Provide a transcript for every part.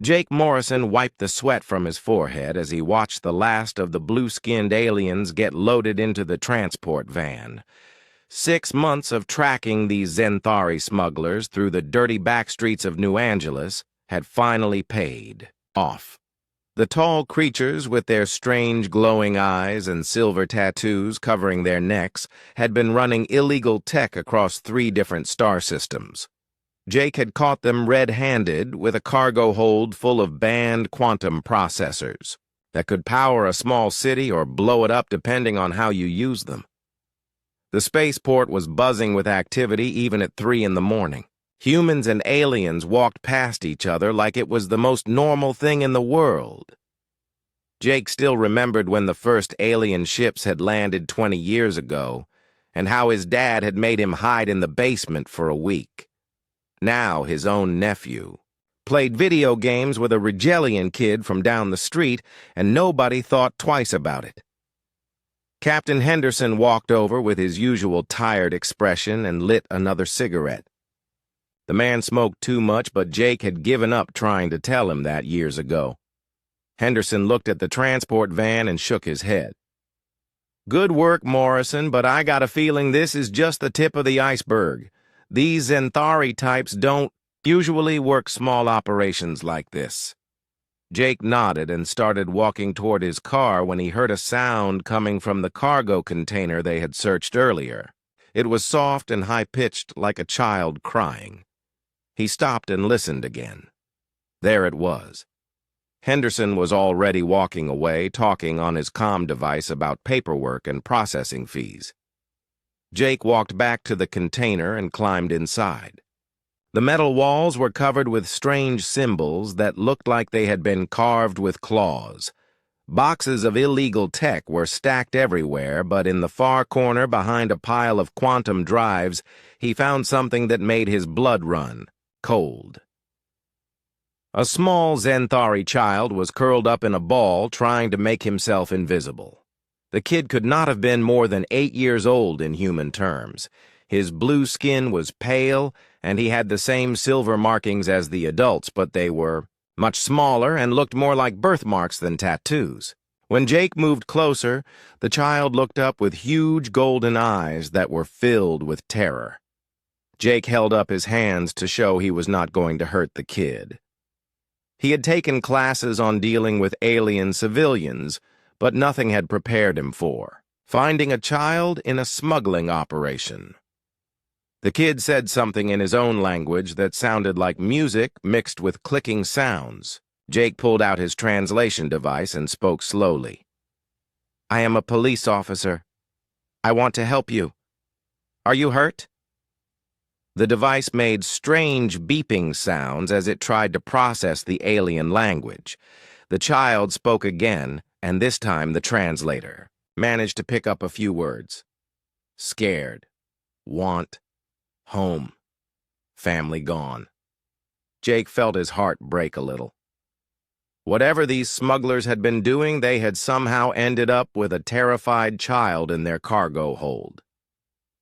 Jake Morrison wiped the sweat from his forehead as he watched the last of the blue-skinned aliens get loaded into the transport van. 6 months of tracking these Zenthari smugglers through the dirty backstreets of New Angeles had finally paid off. The tall creatures with their strange glowing eyes and silver tattoos covering their necks had been running illegal tech across 3 different star systems. Jake had caught them red-handed with a cargo hold full of banned quantum processors that could power a small city or blow it up depending on how you use them. The spaceport was buzzing with activity even at 3 in the morning. Humans and aliens walked past each other like it was the most normal thing in the world. Jake still remembered when the first alien ships had landed 20 years ago, and how his dad had made him hide in the basement for a week. Now his own nephew played video games with a Regellian kid from down the street, and nobody thought twice about it. Captain Henderson walked over with his usual tired expression and lit another cigarette. The man smoked too much, but Jake had given up trying to tell him that years ago. Henderson looked at the transport van and shook his head. "Good work, Morrison, but I got a feeling this is just the tip of the iceberg. These Zenthari types don't usually work small operations like this." Jake nodded and started walking toward his car when he heard a sound coming from the cargo container they had searched earlier. It was soft and high-pitched like a child crying. He stopped and listened again. There it was. Henderson was already walking away, talking on his comm device about paperwork and processing fees. Jake walked back to the container and climbed inside. The metal walls were covered with strange symbols that looked like they had been carved with claws. Boxes of illegal tech were stacked everywhere, but in the far corner behind a pile of quantum drives, he found something that made his blood run cold. A small Zenthari child was curled up in a ball trying to make himself invisible. The kid could not have been more than 8 years old in human terms. His blue skin was pale, and he had the same silver markings as the adults, but they were much smaller and looked more like birthmarks than tattoos. When Jake moved closer, the child looked up with huge golden eyes that were filled with terror. Jake held up his hands to show he was not going to hurt the kid. He had taken classes on dealing with alien civilians, but nothing had prepared him for finding a child in a smuggling operation. The kid said something in his own language that sounded like music mixed with clicking sounds. Jake pulled out his translation device and spoke slowly. "I am a police officer. I want to help you. Are you hurt?" The device made strange beeping sounds as it tried to process the alien language. The child spoke again, and this time the translator managed to pick up a few words. Scared. Want. Home. Family gone. Jake felt his heart break a little. Whatever these smugglers had been doing, they had somehow ended up with a terrified child in their cargo hold.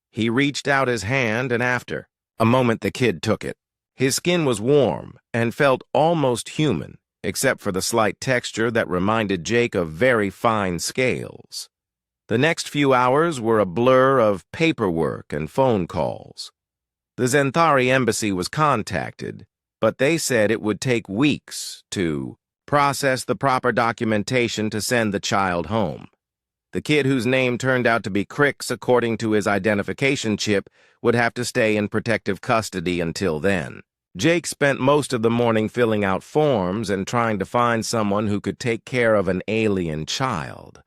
He reached out his hand, and after a moment the kid took it. His skin was warm and felt almost human, except for the slight texture that reminded Jake of very fine scales. The next few hours were a blur of paperwork and phone calls. The Zenthari embassy was contacted, but they said it would take weeks to process the proper documentation to send the child home. The kid, whose name turned out to be Crix according to his identification chip, would have to stay in protective custody until then. Jake spent most of the morning filling out forms and trying to find someone who could take care of an alien child.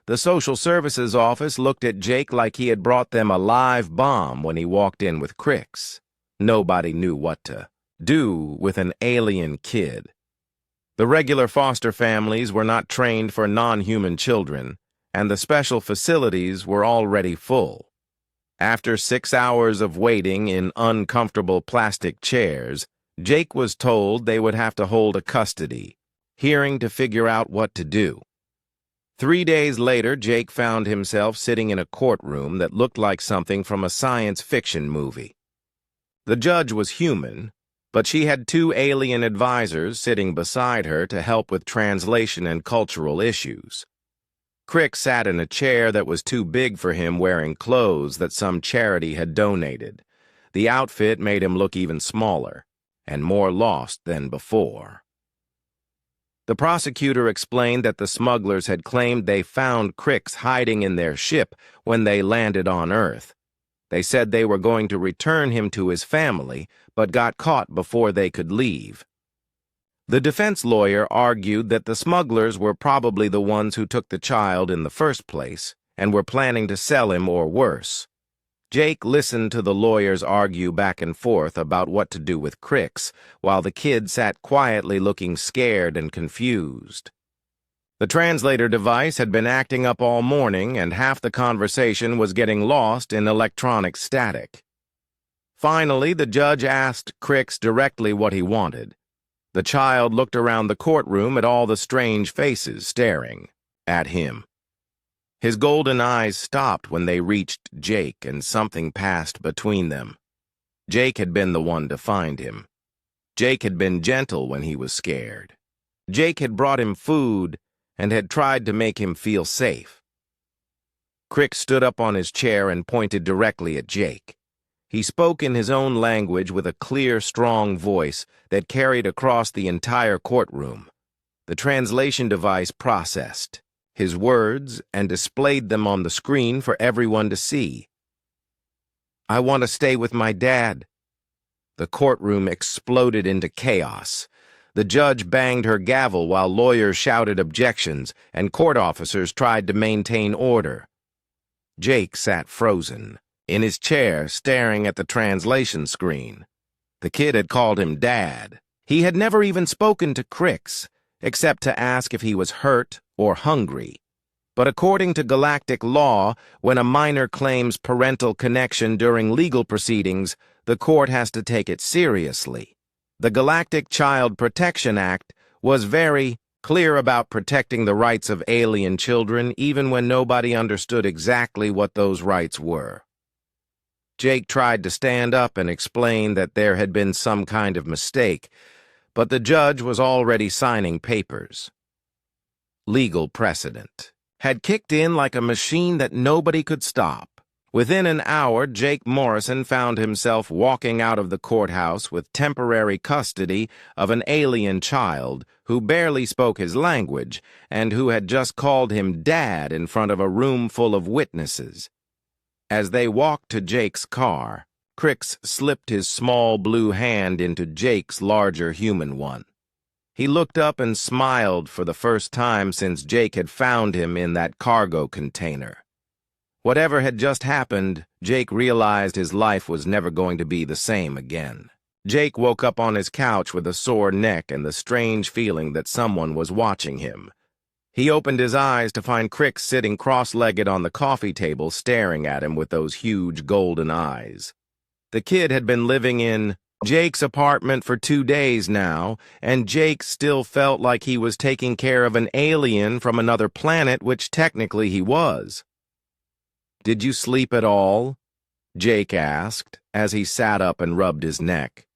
The social services office looked at Jake like he had brought them a live bomb when he walked in with Crix. Nobody knew what to do with an alien kid. The regular foster families were not trained for non-human children, and the special facilities were already full. After 6 hours of waiting in uncomfortable plastic chairs, Jake was told they would have to hold a custody hearing to figure out what to do. 3 days later, Jake found himself sitting in a courtroom that looked like something from a science fiction movie. The judge was human, but she had two alien advisors sitting beside her to help with translation and cultural issues. Crick sat in a chair that was too big for him, wearing clothes that some charity had donated. The outfit made him look even smaller and more lost than before. The prosecutor explained that the smugglers had claimed they found Crix hiding in their ship when they landed on Earth. They said they were going to return him to his family, but got caught before they could leave. The defense lawyer argued that the smugglers were probably the ones who took the child in the first place and were planning to sell him or worse. Jake listened to the lawyers argue back and forth about what to do with Crix, while the kid sat quietly looking scared and confused. The translator device had been acting up all morning, and half the conversation was getting lost in electronic static. Finally, the judge asked Crix directly what he wanted. The child looked around the courtroom at all the strange faces staring at him. His golden eyes stopped when they reached Jake, and something passed between them. Jake had been the one to find him. Jake had been gentle when he was scared. Jake had brought him food and had tried to make him feel safe. Crick stood up on his chair and pointed directly at Jake. He spoke in his own language with a clear, strong voice that carried across the entire courtroom. The translation device processed his words and displayed them on the screen for everyone to see. "I want to stay with my dad." The courtroom exploded into chaos. The judge banged her gavel while lawyers shouted objections, and court officers tried to maintain order. Jake sat frozen in his chair, staring at the translation screen. The kid had called him Dad. He had never even spoken to Crix, except to ask if he was hurt or hungry. But according to galactic law, when a minor claims parental connection during legal proceedings, the court has to take it seriously. The Galactic Child Protection Act was very clear about protecting the rights of alien children, even when nobody understood exactly what those rights were. Jake tried to stand up and explain that there had been some kind of mistake, but the judge was already signing papers. Legal precedent had kicked in like a machine that nobody could stop. Within an hour, Jake Morrison found himself walking out of the courthouse with temporary custody of an alien child who barely spoke his language and who had just called him Dad in front of a room full of witnesses. As they walked to Jake's car, Crix slipped his small blue hand into Jake's larger human one. He looked up and smiled for the first time since Jake had found him in that cargo container. Whatever had just happened, Jake realized his life was never going to be the same again. Jake woke up on his couch with a sore neck and the strange feeling that someone was watching him. He opened his eyes to find Crix sitting cross-legged on the coffee table, staring at him with those huge golden eyes. The kid had been living in Jake's apartment for 2 days now, and Jake still felt like he was taking care of an alien from another planet, which technically he was. "Did you sleep at all?" Jake asked, as he sat up and rubbed his neck.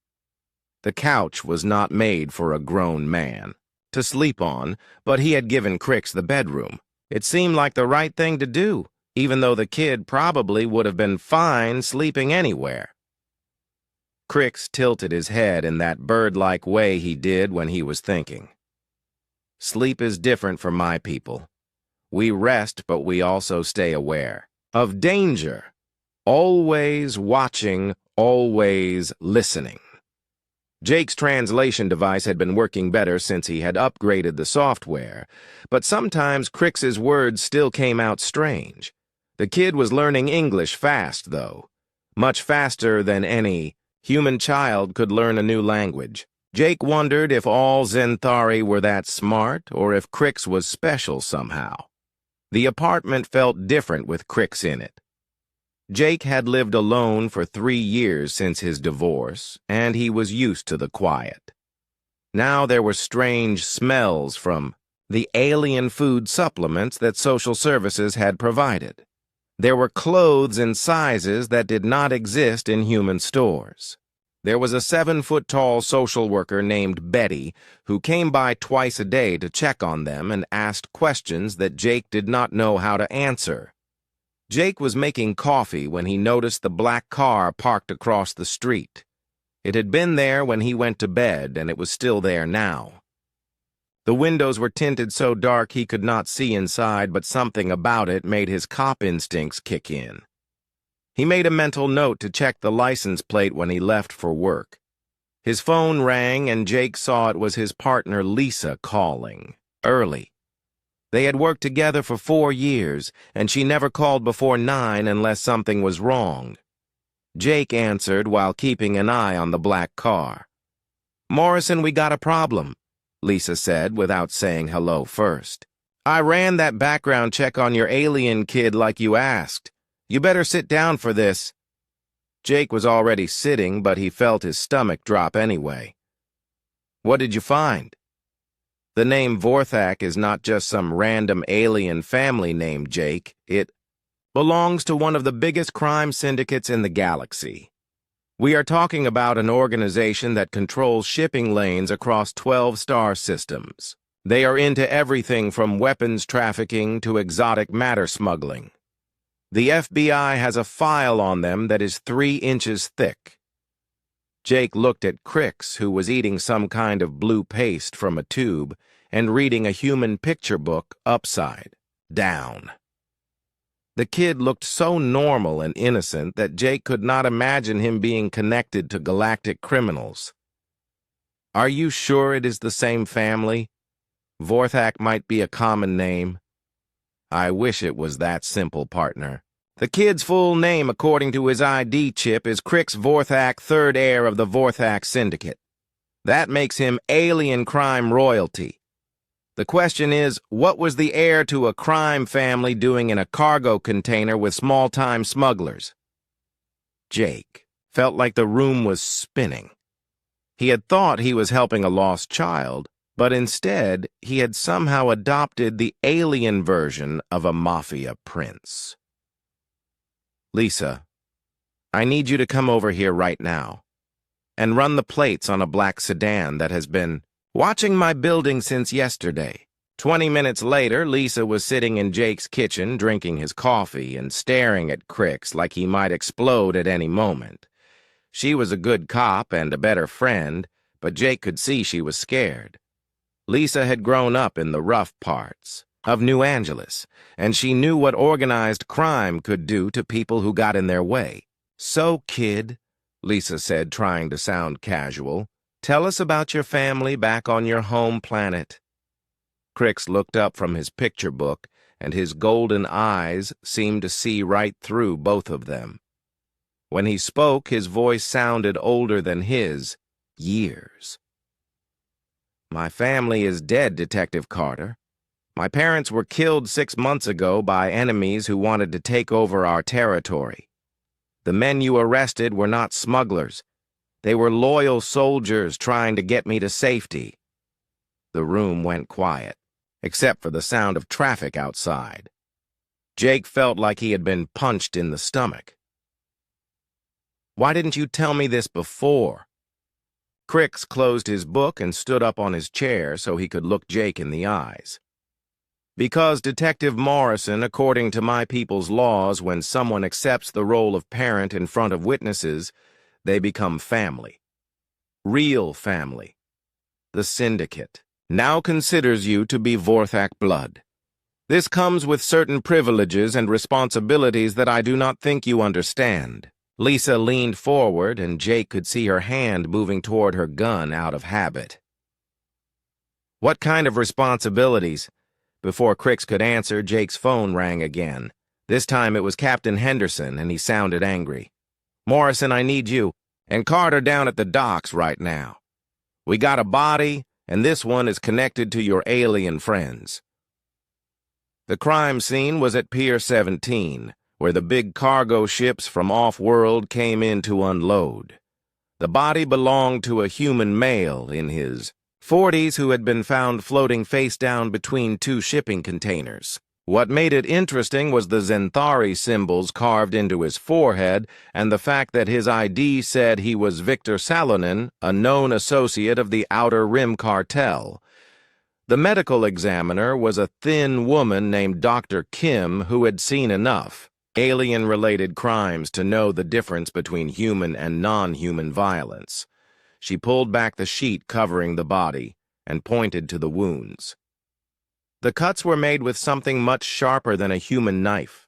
The couch was not made for a grown man to sleep on, but he had given Crix the bedroom. It seemed like the right thing to do, even though the kid probably would have been fine sleeping anywhere. Crix tilted his head in that bird-like way he did when he was thinking. "Sleep is different for my people. We rest, but we also stay aware of danger, always watching, always listening." Jake's translation device had been working better since he had upgraded the software, but sometimes Crix's words still came out strange. The kid was learning English fast, though, much faster than any human child could learn a new language. Jake wondered if all Zenthari were that smart, or if Crix was special somehow. The apartment felt different with Crix in it. Jake had lived alone for 3 years since his divorce, and he was used to the quiet. Now there were strange smells from the alien food supplements that social services had provided. There were clothes in sizes that did not exist in human stores. There was a 7-foot-tall social worker named Betty who came by twice a day to check on them and asked questions that Jake did not know how to answer. Jake was making coffee when he noticed the black car parked across the street. It had been there when he went to bed, and it was still there now. The windows were tinted so dark he could not see inside, but something about it made his cop instincts kick in. He made a mental note to check the license plate when he left for work. His phone rang, and Jake saw it was his partner Lisa calling, early. They had worked together for 4 years, and she never called before 9 unless something was wrong. Jake answered while keeping an eye on the black car. "Morrison, we got a problem," Lisa said without saying hello first. "I ran that background check on your alien kid like you asked. You better sit down for this." Jake was already sitting, but he felt his stomach drop anyway. "What did you find?" "The name Vorthak is not just some random alien family name, Jake. It belongs to one of the biggest crime syndicates in the galaxy. We are talking about an organization that controls shipping lanes across 12 star systems. They are into everything from weapons trafficking to exotic matter smuggling. The FBI has a file on them that is 3 inches thick." Jake looked at Crix, who was eating some kind of blue paste from a tube and reading a human picture book upside down. The kid looked so normal and innocent that Jake could not imagine him being connected to galactic criminals. "Are you sure it is the same family? Vorthak might be a common name." "I wish it was that simple, partner. The kid's full name, according to his ID chip, is Crix Vorthak, 3rd heir of the Vorthak Syndicate. That makes him alien crime royalty. The question is, what was the heir to a crime family doing in a cargo container with small-time smugglers?" Jake felt like the room was spinning. He had thought he was helping a lost child, but instead he had somehow adopted the alien version of a mafia prince. "Lisa, I need you to come over here right now and run the plates on a black sedan that has been watching my building since yesterday." 20 minutes later, Lisa was sitting in Jake's kitchen drinking his coffee and staring at Crix like he might explode at any moment. She was a good cop and a better friend, but Jake could see she was scared. Lisa had grown up in the rough parts of New Angeles, and she knew what organized crime could do to people who got in their way. "So, kid," Lisa said, trying to sound casual, "tell us about your family back on your home planet." Crix looked up from his picture book, and his golden eyes seemed to see right through both of them. When he spoke, his voice sounded older than his, years. "My family is dead, Detective Carter. My parents were killed 6 months ago by enemies who wanted to take over our territory. The men you arrested were not smugglers. They were loyal soldiers trying to get me to safety." The room went quiet, except for the sound of traffic outside. Jake felt like he had been punched in the stomach. "Why didn't you tell me this before?" Crix closed his book and stood up on his chair so he could look Jake in the eyes. "Because, Detective Morrison, according to my people's laws, when someone accepts the role of parent in front of witnesses, they become family. Real family. The Syndicate now considers you to be Vorthak blood. This comes with certain privileges and responsibilities that I do not think you understand." Lisa leaned forward, and Jake could see her hand moving toward her gun out of habit. "What kind of responsibilities?" Before Crix could answer, Jake's phone rang again. This time it was Captain Henderson, and he sounded angry. "Morrison, I need you and Carter down at the docks right now. We got a body, and this one is connected to your alien friends." The crime scene was at Pier 17, where the big cargo ships from off-world came in to unload. The body belonged to a human male in his 40s who had been found floating face down between 2 shipping containers. What made it interesting was the Zenthari symbols carved into his forehead and the fact that his ID said he was Victor Salonen, a known associate of the Outer Rim Cartel. The medical examiner was a thin woman named Dr. Kim who had seen enough alien-related crimes to know the difference between human and non-human violence. She pulled back the sheet covering the body and pointed to the wounds. The cuts were made with something much sharper than a human knife.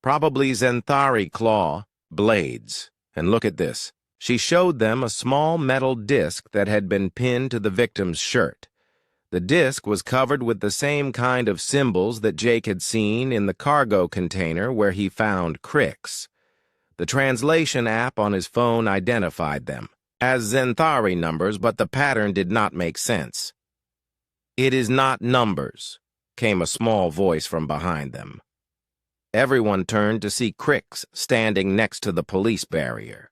Probably Zenthari claw, blades. And look at this. She showed them a small metal disc that had been pinned to the victim's shirt. The disc was covered with the same kind of symbols that Jake had seen in the cargo container where he found Crix. The translation app on his phone identified them as Zenthari numbers, but the pattern did not make sense. "It is not numbers," came a small voice from behind them. Everyone turned to see Crix standing next to the police barrier.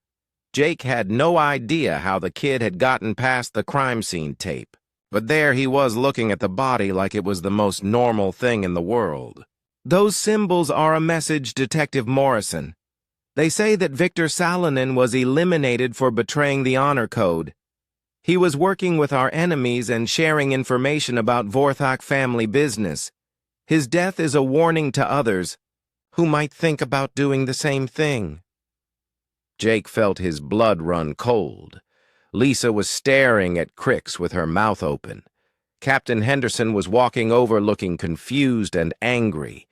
Jake had no idea how the kid had gotten past the crime scene tape, but there he was looking at the body like it was the most normal thing in the world. "Those symbols are a message, Detective Morrison. They say that Victor Salonen was eliminated for betraying the honor code. He was working with our enemies and sharing information about Vorthak family business. His death is a warning to others who might think about doing the same thing." Jake felt his blood run cold. Lisa was staring at Crix with her mouth open. Captain Henderson was walking over looking confused and angry.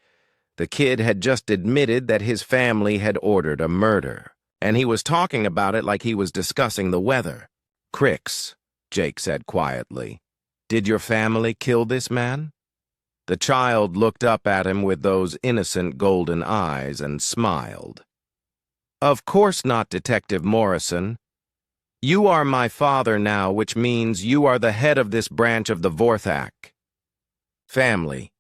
The kid had just admitted that his family had ordered a murder, and he was talking about it like he was discussing the weather. "Crix," Jake said quietly, "did your family kill this man?" The child looked up at him with those innocent golden eyes and smiled. "Of course not, Detective Morrison. You are my father now, which means you are the head of this branch of the Vorthak family.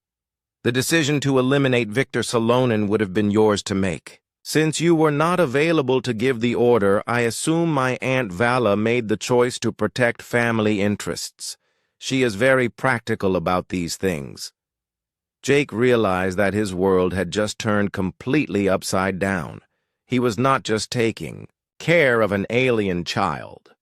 The decision to eliminate Victor Salonen would have been yours to make. Since you were not available to give the order, I assume my Aunt Vala made the choice to protect family interests. She is very practical about these things." Jake realized that his world had just turned completely upside down. He was not just taking care of an alien child.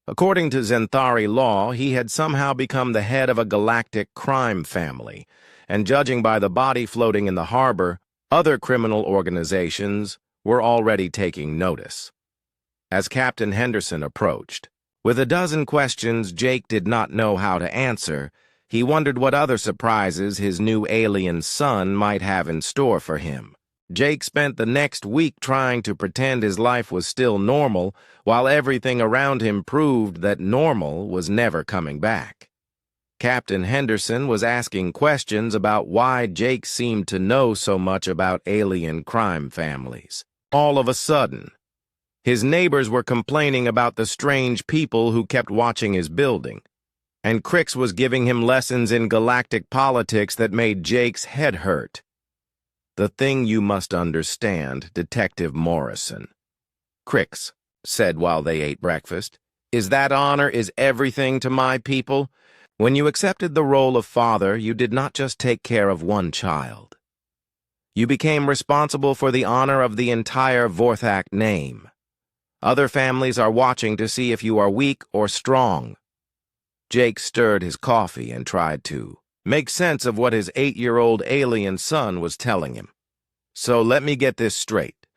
According to Zenthari law, he had somehow become the head of a galactic crime family, and judging by the body floating in the harbor, other criminal organizations were already taking notice. As Captain Henderson approached, with a dozen questions Jake did not know how to answer, he wondered what other surprises his new alien son might have in store for him. Jake spent the next week trying to pretend his life was still normal, while everything around him proved that normal was never coming back. Captain Henderson was asking questions about why Jake seemed to know so much about alien crime families. All of a sudden, his neighbors were complaining about the strange people who kept watching his building, and Crix was giving him lessons in galactic politics that made Jake's head hurt. "The thing you must understand, Detective Morrison," Crix said while they ate breakfast, "is that honor is everything to my people. When you accepted the role of father, you did not just take care of one child. You became responsible for the honor of the entire Vorthak name. Other families are watching to see if you are weak or strong." Jake stirred his coffee and tried to make sense of what his 8-year-old alien son was telling him. "So let me get this straight.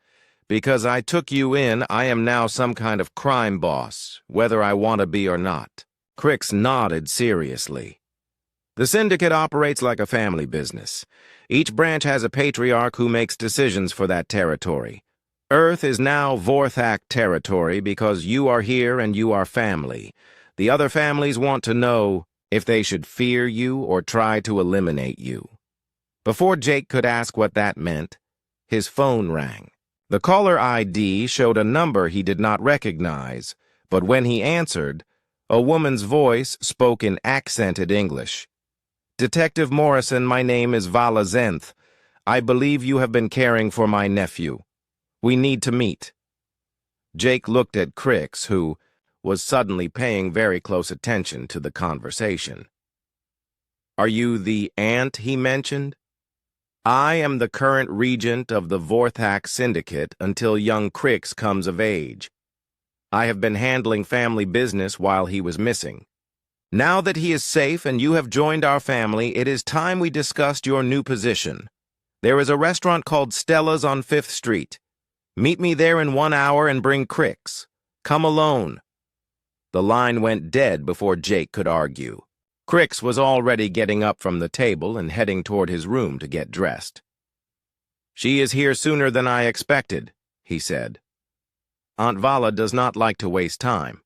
Because I took you in, I am now some kind of crime boss, whether I want to be or not." Crix nodded seriously. "The syndicate operates like a family business. Each branch has a patriarch who makes decisions for that territory. Earth is now Vorthak territory because you are here and you are family. The other families want to know if they should fear you or try to eliminate you." Before Jake could ask what that meant, his phone rang. The caller ID showed a number he did not recognize, but when he answered, a woman's voice spoke in accented English. "Detective Morrison, my name is Vala Zenth. I believe you have been caring for my nephew. We need to meet." Jake looked at Crix, who was suddenly paying very close attention to the conversation. "Are you the aunt he mentioned?" I am the current regent of the Vorthak Syndicate until young Crix comes of age. I have been handling family business while he was missing. Now that he is safe and you have joined our family, it is time we discussed your new position. There is a restaurant called Stella's on 5th Street. Meet me there in 1 hour and bring Crix. Come alone. The line went dead before Jake could argue. Crix was already getting up from the table and heading toward his room to get dressed. She is here sooner than I expected, he said. Aunt Vala does not like to waste time.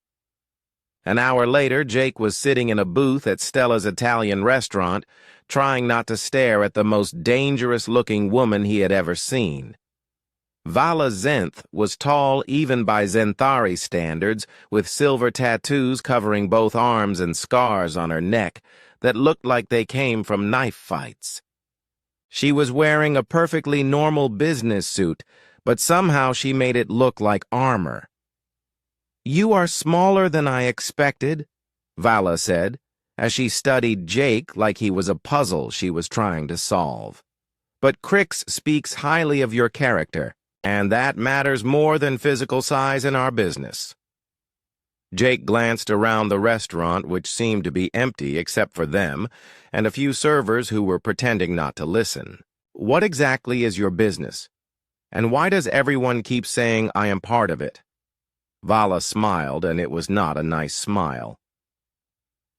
An hour later, Jake was sitting in a booth at Stella's Italian restaurant, trying not to stare at the most dangerous-looking woman he had ever seen. Vala Zenth was tall even by Zenthari standards, with silver tattoos covering both arms and scars on her neck that looked like they came from knife fights. She was wearing a perfectly normal business suit, but somehow she made it look like armor. "You are smaller than I expected," Vala said, as she studied Jake like he was a puzzle she was trying to solve. "But Crix speaks highly of your character, and that matters more than physical size in our business." Jake glanced around the restaurant, which seemed to be empty except for them and a few servers who were pretending not to listen. "What exactly is your business? And why does everyone keep saying I am part of it?" Vala smiled, and it was not a nice smile.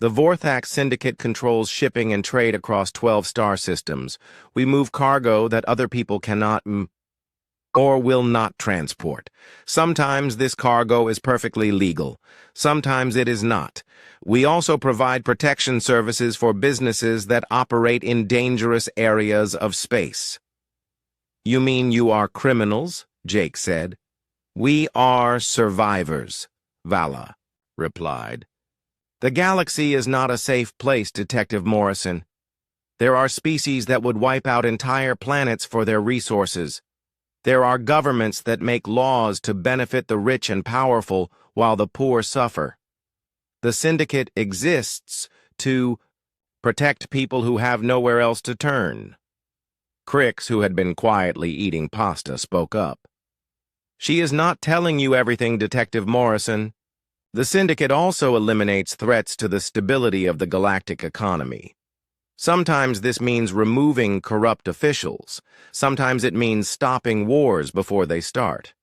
"The Vorthak Syndicate controls shipping and trade across 12 star systems. We move cargo that other people cannot or will not transport. Sometimes this cargo is perfectly legal. Sometimes it is not. We also provide protection services for businesses that operate in dangerous areas of space." "You mean you are criminals?" Jake said. "We are survivors," Vala replied. "The galaxy is not a safe place, Detective Morrison. There are species that would wipe out entire planets for their resources. There are governments that make laws to benefit the rich and powerful while the poor suffer. The Syndicate exists to protect people who have nowhere else to turn." Crix, who had been quietly eating pasta, spoke up. "She is not telling you everything, Detective Morrison. The Syndicate also eliminates threats to the stability of the galactic economy. Sometimes this means removing corrupt officials. Sometimes it means stopping wars before they start.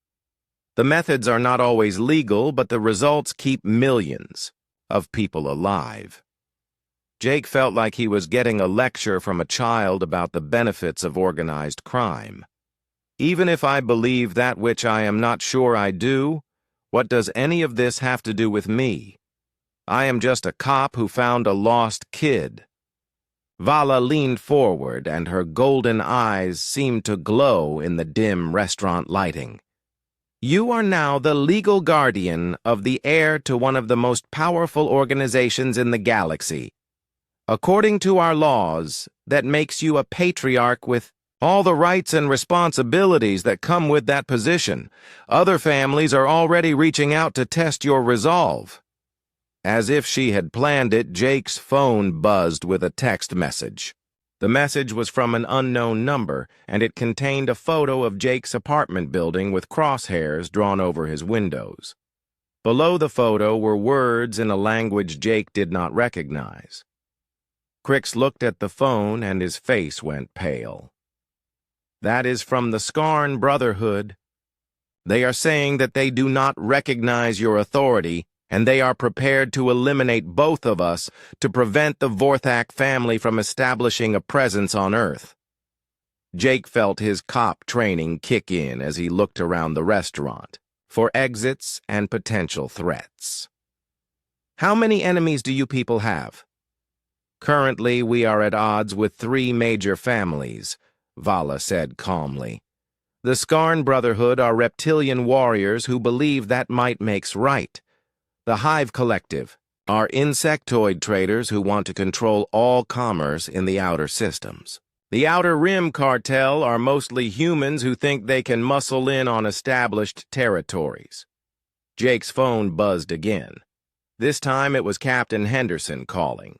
The methods are not always legal, but the results keep millions of people alive." Jake felt like he was getting a lecture from a child about the benefits of organized crime. "Even if I believe that which I am not sure I do, what does any of this have to do with me? I am just a cop who found a lost kid." Vala leaned forward, and her golden eyes seemed to glow in the dim restaurant lighting. "You are now the legal guardian of the heir to one of the most powerful organizations in the galaxy. According to our laws, that makes you a patriarch with all the rights and responsibilities that come with that position. Other families are already reaching out to test your resolve." As if she had planned it, Jake's phone buzzed with a text message. The message was from an unknown number, and it contained a photo of Jake's apartment building with crosshairs drawn over his windows. Below the photo were words in a language Jake did not recognize. Crix looked at the phone, and his face went pale. "That is from the Skarn Brotherhood. They are saying that they do not recognize your authority, and they are prepared to eliminate both of us to prevent the Vorthak family from establishing a presence on Earth." Jake felt his cop training kick in as he looked around the restaurant for exits and potential threats. "How many enemies do you people have?" "Currently, we are at odds with 3 major families," Vala said calmly. "The Skarn Brotherhood are reptilian warriors who believe that might makes right. The Hive Collective are insectoid traders who want to control all commerce in the outer systems. The Outer Rim Cartel are mostly humans who think they can muscle in on established territories." Jake's phone buzzed again. This time it was Captain Henderson calling.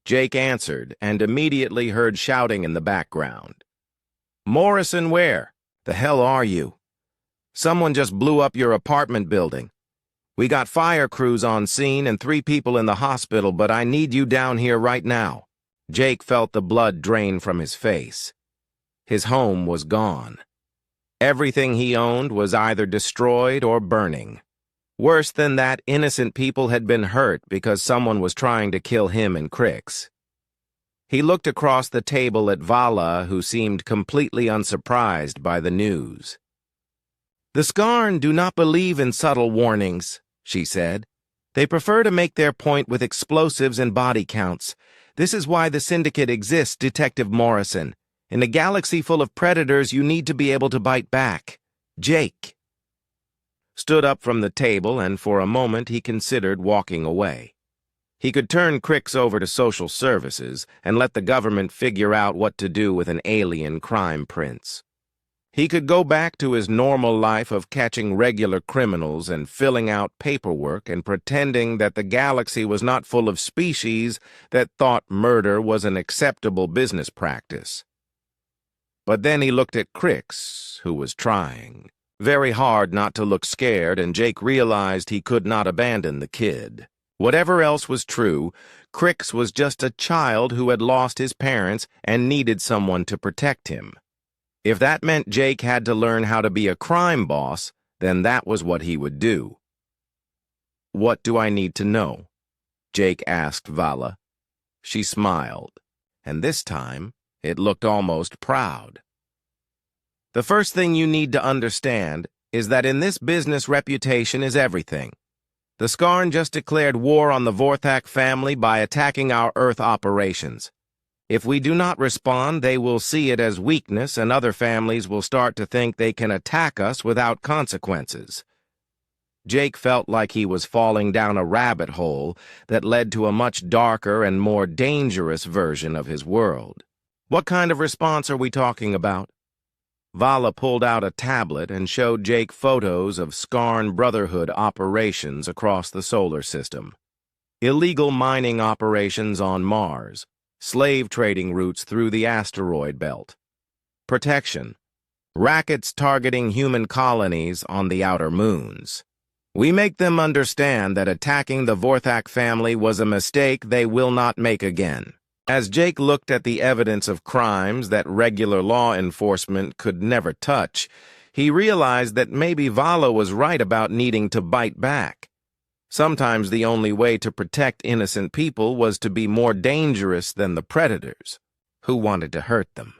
Jake answered and immediately heard shouting in the background. Morrison, where the hell are you? Someone just blew up your apartment building. We got fire crews on scene and 3 people in the hospital, but I need you down here right now. Jake felt the blood drain from his face. His home was gone. Everything he owned was either destroyed or burning. Worse than that, innocent people had been hurt because someone was trying to kill him and Crix. He looked across the table at Vala, who seemed completely unsurprised by the news. "The Skarn do not believe in subtle warnings," she said. "They prefer to make their point with explosives and body counts. This is why the Syndicate exists, Detective Morrison. In a galaxy full of predators, you need to be able to bite back. Jake." Stood up from the table, and for a moment he considered walking away. He could turn Crix over to social services and let the government figure out what to do with an alien crime prince. He could go back to his normal life of catching regular criminals and filling out paperwork and pretending that the galaxy was not full of species that thought murder was an acceptable business practice. But then he looked at Crix, who was trying very hard not to look scared, and Jake realized he could not abandon the kid. Whatever else was true, Crix was just a child who had lost his parents and needed someone to protect him. If that meant Jake had to learn how to be a crime boss, then that was what he would do. "What do I need to know?" Jake asked Vala. She smiled, and this time it looked almost proud. "The first thing you need to understand is that in this business, reputation is everything. The Skarn just declared war on the Vorthak family by attacking our Earth operations. If we do not respond, they will see it as weakness, and other families will start to think they can attack us without consequences." Jake felt like he was falling down a rabbit hole that led to a much darker and more dangerous version of his world. "What kind of response are we talking about?" Vala pulled out a tablet and showed Jake photos of Skarn Brotherhood operations across the solar system. Illegal mining operations on Mars, slave trading routes through the asteroid belt, protection, rackets targeting human colonies on the outer moons. "We make them understand that attacking the Vorthak family was a mistake they will not make again." As Jake looked at the evidence of crimes that regular law enforcement could never touch, he realized that maybe Vala was right about needing to bite back. Sometimes the only way to protect innocent people was to be more dangerous than the predators who wanted to hurt them.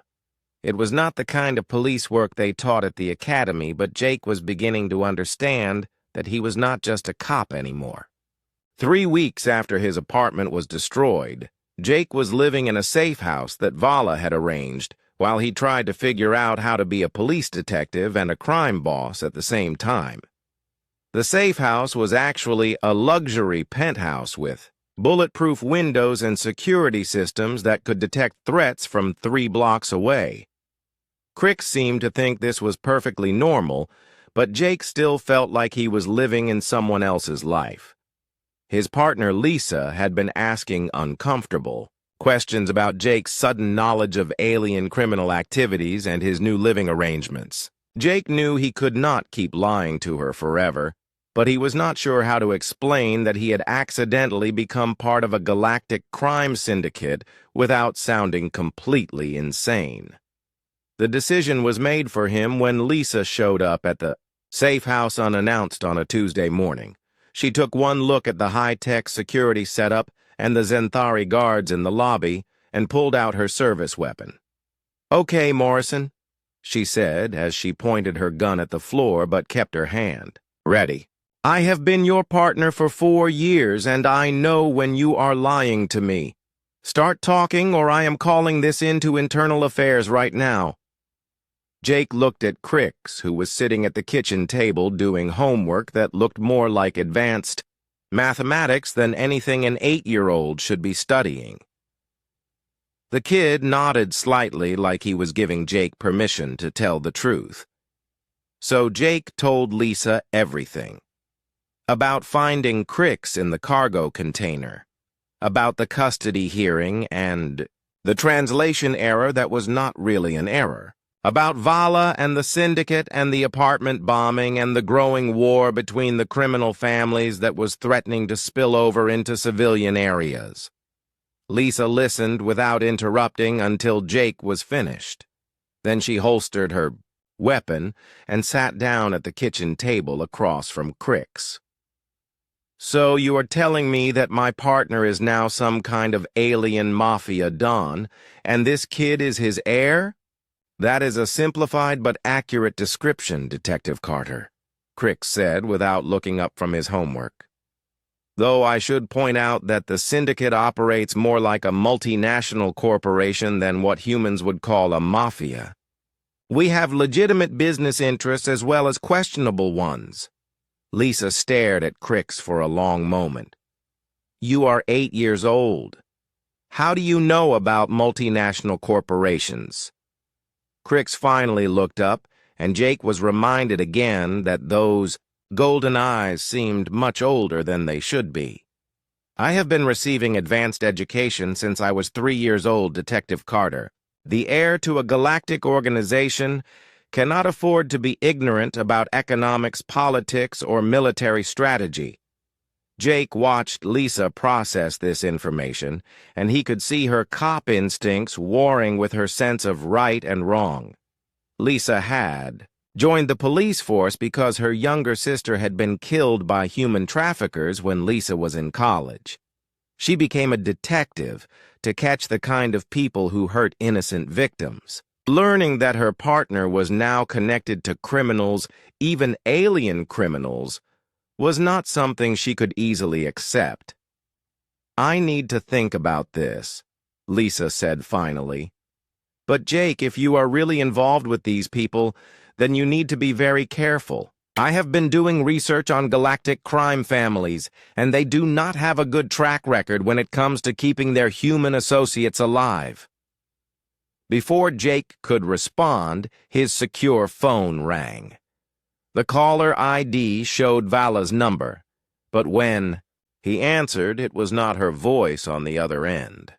It was not the kind of police work they taught at the academy, but Jake was beginning to understand that he was not just a cop anymore. 3 weeks after his apartment was destroyed, Jake was living in a safe house that Vala had arranged while he tried to figure out how to be a police detective and a crime boss at the same time. The safe house was actually a luxury penthouse with bulletproof windows and security systems that could detect threats from 3 blocks away. Crix seemed to think this was perfectly normal, but Jake still felt like he was living in someone else's life. His partner Lisa had been asking uncomfortable questions about Jake's sudden knowledge of alien criminal activities and his new living arrangements. Jake knew he could not keep lying to her forever, but he was not sure how to explain that he had accidentally become part of a galactic crime syndicate without sounding completely insane. The decision was made for him when Lisa showed up at the safe house unannounced on a Tuesday morning. She took one look at the high-tech security setup and the Zenthari guards in the lobby and pulled out her service weapon. "Okay, Morrison," she said as she pointed her gun at the floor but kept her hand ready. "I have been your partner for 4 years, and I know when you are lying to me. Start talking, or I am calling this into internal affairs right now." Jake looked at Crix, who was sitting at the kitchen table doing homework that looked more like advanced mathematics than anything an 8-year-old should be studying. The kid nodded slightly like he was giving Jake permission to tell the truth. So Jake told Lisa everything. About finding Crix in the cargo container, about the custody hearing and the translation error that was not really an error, About Vala and the syndicate and the apartment bombing and the growing war between the criminal families that was threatening to spill over into civilian areas. Lisa listened without interrupting until Jake was finished. Then she holstered her weapon and sat down at the kitchen table across from Crix. So you are telling me that my partner is now some kind of alien mafia don, and this kid is his heir? That is a simplified but accurate description, Detective Carter, Crix said without looking up from his homework. Though I should point out that the syndicate operates more like a multinational corporation than what humans would call a mafia. We have legitimate business interests as well as questionable ones. Lisa stared at Crix for a long moment. You are 8 years old. How do you know about multinational corporations? Crix finally looked up, and Jake was reminded again that those golden eyes seemed much older than they should be. I have been receiving advanced education since I was 3 years old, Detective Carter. The heir to a galactic organization cannot afford to be ignorant about economics, politics, or military strategy. Jake watched Lisa process this information, and he could see her cop instincts warring with her sense of right and wrong. Lisa had joined the police force because her younger sister had been killed by human traffickers when Lisa was in college. She became a detective to catch the kind of people who hurt innocent victims. Learning that her partner was now connected to criminals, even alien criminals, was not something she could easily accept. I need to think about this, Lisa said finally. But Jake, if you are really involved with these people, then you need to be very careful. I have been doing research on galactic crime families, and they do not have a good track record when it comes to keeping their human associates alive. Before Jake could respond, his secure phone rang. The caller ID showed Vala's number, but when he answered, it was not her voice on the other end.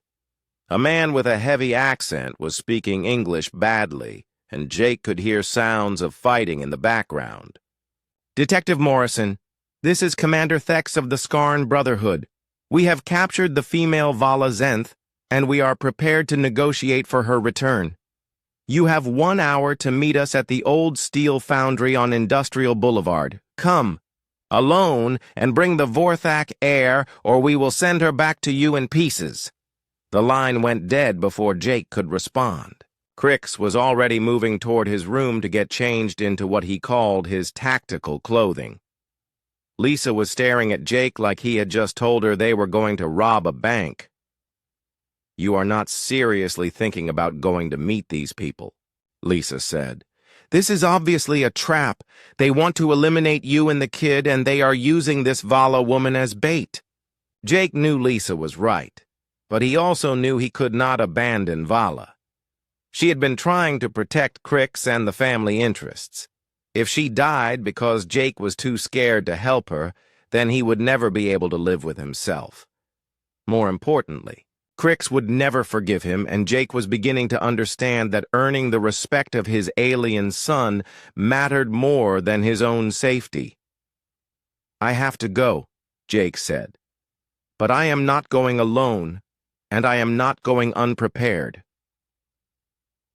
A man with a heavy accent was speaking English badly, and Jake could hear sounds of fighting in the background. Detective Morrison, this is Commander Thex of the Skarn Brotherhood. We have captured the female Vala Zenth, and we are prepared to negotiate for her return. You have 1 hour to meet us at the old steel foundry on Industrial Boulevard. Come, alone, and bring the Vorthak heir, or we will send her back to you in pieces. The line went dead before Jake could respond. Crix was already moving toward his room to get changed into what he called his tactical clothing. Lisa was staring at Jake like he had just told her they were going to rob a bank. You are not seriously thinking about going to meet these people, Lisa said. This is obviously a trap. They want to eliminate you and the kid, and they are using this Vala woman as bait. Jake knew Lisa was right, but he also knew he could not abandon Vala. She had been trying to protect Crix and the family interests. If she died because Jake was too scared to help her, then he would never be able to live with himself. More importantly, Crix would never forgive him, and Jake was beginning to understand that earning the respect of his alien son mattered more than his own safety. I have to go, Jake said. But I am not going alone, and I am not going unprepared.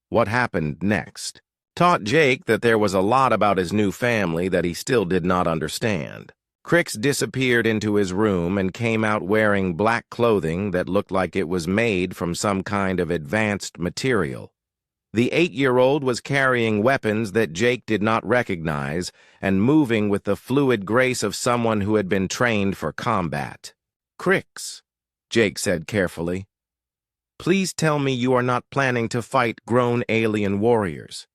What happened next taught Jake that there was a lot about his new family that he still did not understand. Crix disappeared into his room and came out wearing black clothing that looked like it was made from some kind of advanced material. The 8-year-old was carrying weapons that Jake did not recognize and moving with the fluid grace of someone who had been trained for combat. Crix, Jake said carefully, please tell me you are not planning to fight grown alien warriors.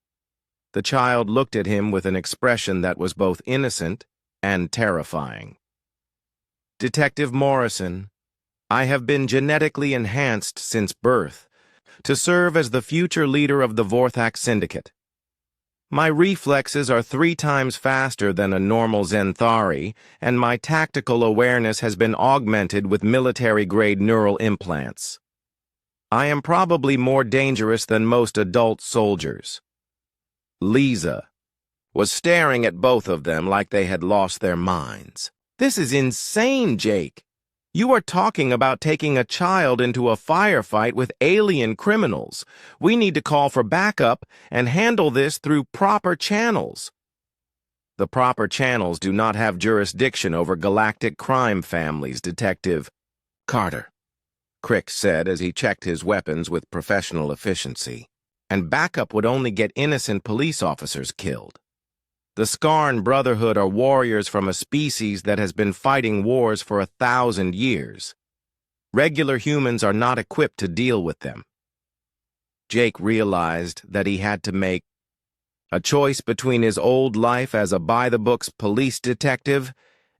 The child looked at him with an expression that was both innocent and terrifying. Detective Morrison, I have been genetically enhanced since birth to serve as the future leader of the Vorthak Syndicate. My reflexes are 3 times faster than a normal Zenthari, and my tactical awareness has been augmented with military-grade neural implants. I am probably more dangerous than most adult soldiers. Lisa was staring at both of them like they had lost their minds. "This is insane, Jake. You are talking about taking a child into a firefight with alien criminals. We need to call for backup and handle this through proper channels." "The proper channels do not have jurisdiction over galactic crime families, Detective Carter," Crick said as he checked his weapons with professional efficiency. "And backup would only get innocent police officers killed. The Skarn Brotherhood are warriors from a species that has been fighting wars for 1,000 years. Regular humans are not equipped to deal with them." Jake realized that he had to make a choice between his old life as a by-the-books police detective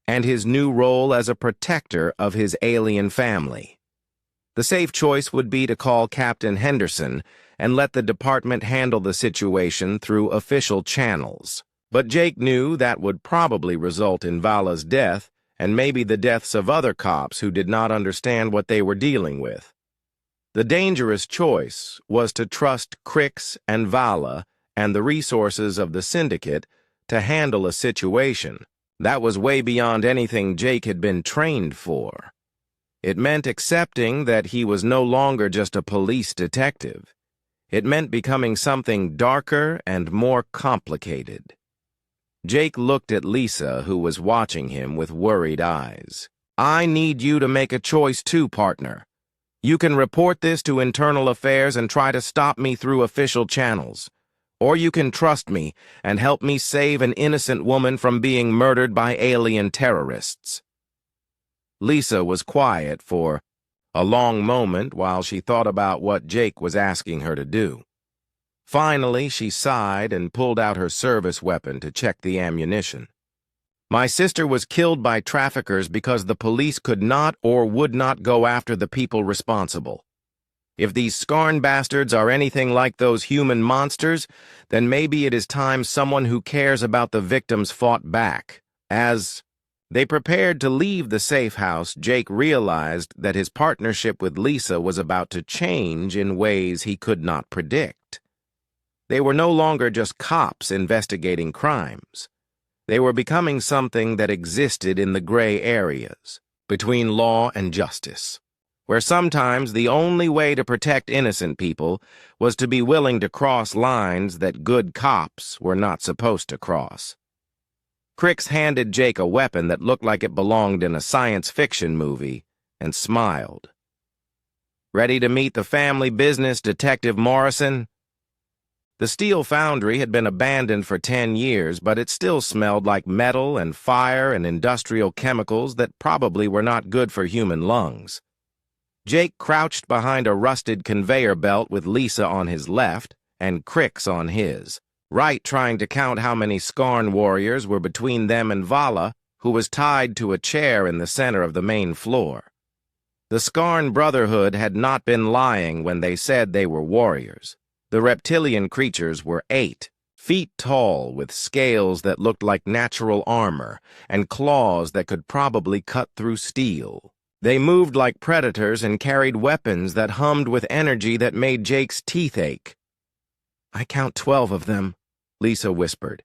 and his new role as a protector of his alien family. The safe choice would be to call Captain Henderson and let the department handle the situation through official channels. But Jake knew that would probably result in Vala's death and maybe the deaths of other cops who did not understand what they were dealing with. The dangerous choice was to trust Crix and Vala and the resources of the syndicate to handle a situation that was way beyond anything Jake had been trained for. It meant accepting that he was no longer just a police detective. It meant becoming something darker and more complicated. Jake looked at Lisa, who was watching him with worried eyes. "I need you to make a choice too, partner. You can report this to Internal Affairs and try to stop me through official channels. Or you can trust me and help me save an innocent woman from being murdered by alien terrorists." Lisa was quiet for a long moment while she thought about what Jake was asking her to do. Finally, she sighed and pulled out her service weapon to check the ammunition. "My sister was killed by traffickers because the police could not or would not go after the people responsible. If these Skarn bastards are anything like those human monsters, then maybe it is time someone who cares about the victims fought back." As they prepared to leave the safe house, Jake realized that his partnership with Lisa was about to change in ways he could not predict. They were no longer just cops investigating crimes. They were becoming something that existed in the gray areas, between law and justice, where sometimes the only way to protect innocent people was to be willing to cross lines that good cops were not supposed to cross. Crix handed Jake a weapon that looked like it belonged in a science fiction movie and smiled. "Ready to meet the family business, Detective Morrison?" The steel foundry had been abandoned for 10 years, but it still smelled like metal and fire and industrial chemicals that probably were not good for human lungs. Jake crouched behind a rusted conveyor belt with Lisa on his left and Crix on his right, trying to count how many Skarn warriors were between them and Vala, who was tied to a chair in the center of the main floor. The Skarn Brotherhood had not been lying when they said they were warriors. The reptilian creatures were 8 feet tall with scales that looked like natural armor and claws that could probably cut through steel. They moved like predators and carried weapons that hummed with energy that made Jake's teeth ache. "I count 12 of them," Lisa whispered.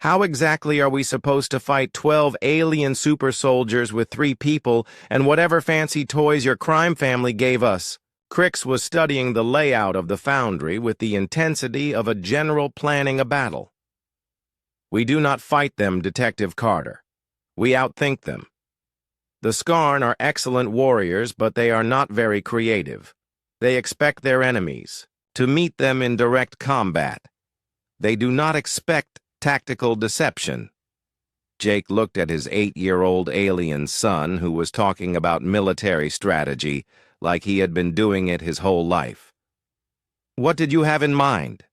"How exactly are we supposed to fight 12 alien super soldiers with 3 people and whatever fancy toys your crime family gave us?" Crix was studying the layout of the foundry with the intensity of a general planning a battle. "We do not fight them, Detective Carter. We outthink them. The Skarn are excellent warriors, but they are not very creative. They expect their enemies to meet them in direct combat. They do not expect tactical deception." Jake looked at his 8-year-old alien son, who was talking about military strategy like he had been doing it his whole life. "What did you have in mind?"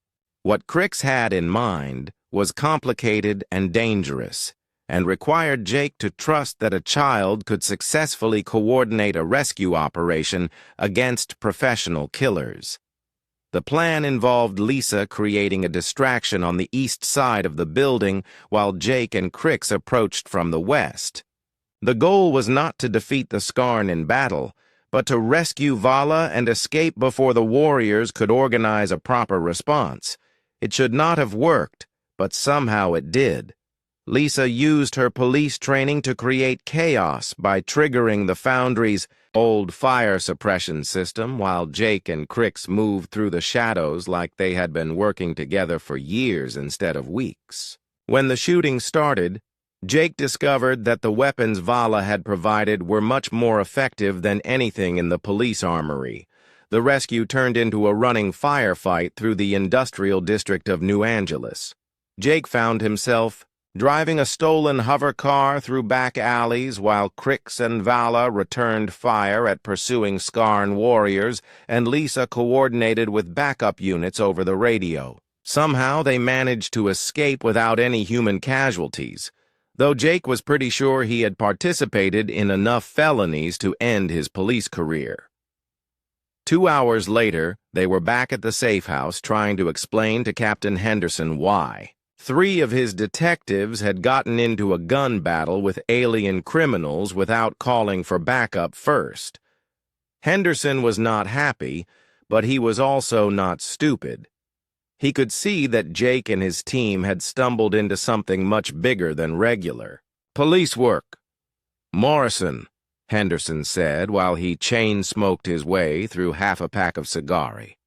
What Crix had in mind was complicated and dangerous, and required Jake to trust that a child could successfully coordinate a rescue operation against professional killers. The plan involved Lisa creating a distraction on the east side of the building while Jake and Crix approached from the west. The goal was not to defeat the Skarn in battle, but to rescue Vala and escape before the warriors could organize a proper response. It should not have worked, but somehow it did. Lisa used her police training to create chaos by triggering the Foundry's old fire suppression system while Jake and Crix moved through the shadows like they had been working together for years instead of weeks. When the shooting started, Jake discovered that the weapons Vala had provided were much more effective than anything in the police armory. The rescue turned into a running firefight through the industrial district of New Angeles. Jake found himself driving a stolen hover car through back alleys while Crix and Vala returned fire at pursuing Skarn warriors and Lisa coordinated with backup units over the radio. Somehow they managed to escape without any human casualties, though Jake was pretty sure he had participated in enough felonies to end his police career. 2 hours later, they were back at the safe house trying to explain to Captain Henderson why 3 of his detectives had gotten into a gun battle with alien criminals without calling for backup first. Henderson was not happy, but he was also not stupid. He could see that Jake and his team had stumbled into something much bigger than regular. "Police work." "Morrison," Henderson said while he chain-smoked his way through half a pack of cigari.